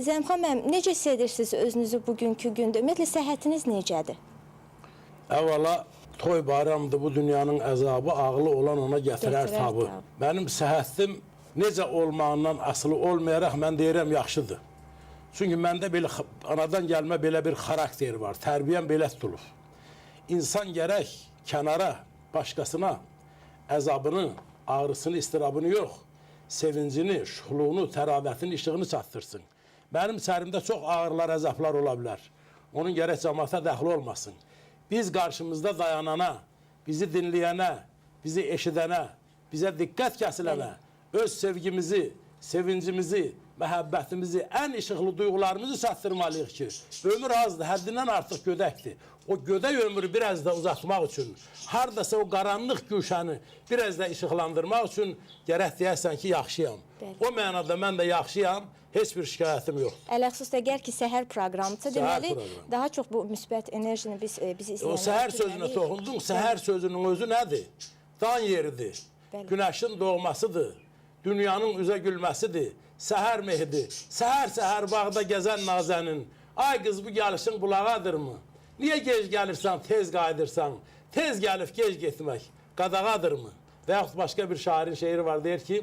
Zəmxan müəllim, necə hiss edirsiniz özünüzü bugünkü gündə? Ümumiyyətlə, səhhətiniz necədir? Əvvəla toy bayramıdır, bu dünyanın əzabı, ağlı olan ona gətirər tabı. Mənim səhhətim necə olmağından asılı olmayaraq mən deyirəm yaxşıdır. Çünki məndə belə anadan gəlmə belə bir xarakter var, tərbiyəm belə tutulur. İnsan gərək kənara, başqasına əzabını, ağrısını, istirabını yox, sevincini, şuxluğunu, təravətini, işığını çatdırsın. Mənim sərimdə çox ağırlar, əzablar ola bilər. Onun gərək cəmaata dəxli olmasın. Biz qarşımızda dayanana, bizi dinləyənə, bizi eşidənə, bizə diqqət kəsilənə, öz sevgimizi, sevincimizi, məhəbbətimizi, ən işıqlı duyğularımızı çatdırmalıyıq ki, ömür azdır, həddindən artıq gödəkdir. O gödək ömrü biraz da uzatmaq üçün, haradasa o qaranlıq güşəni biraz da işıqlandırmaq üçün gərək deyərsən ki, yaxşıyam. O mənada mən də yaxşıyam, heç bir şikayətim yoxdur. Ələxsus da gəl ki, səhər proqramıdır. Deməli, daha çox bu müsbət enerjini biz izləyənlər... O səhər sözünə toxundun, səhər sözünün özü nədir? Dan yeridir, günəşin doğmasıdır, dünyanın üzə gülməsidir, səhər mehdi, səhər-səhər bağda gəzən nazənin, ay qız bu gəlişin bulağadırmı? Niyə gec gəlirsən, tez qayıdırsan, tez gəlib gec getmək qadağadırmı? Və yaxud başqa bir şairin şeiri var, deyir ki,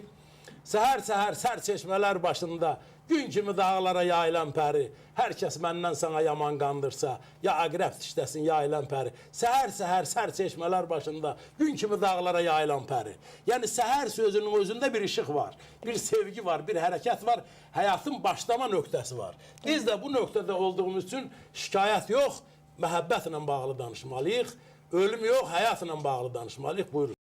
səhər-səhər sər çeşmələr başında, gün kimi dağlara yayılan pəri, hər kəs məndən sana yaman qandırsa, ya əqrəb dişləsin yayılan pəri. Səhər-səhər sər çeşmələr başında, gün kimi dağlara yayılan pəri. Yəni, səhər sözünün özündə bir işıq var, bir sevgi var, bir hərəkət var, həyatın başlama nöqtəsi var. Biz də bu nöqtədə olduğumuz üçün şikayət yox, məhəbbətlə bağlı danışmalıyıq, ölüm yox, həyatla bağlı danışmalıyıq. Buyurun.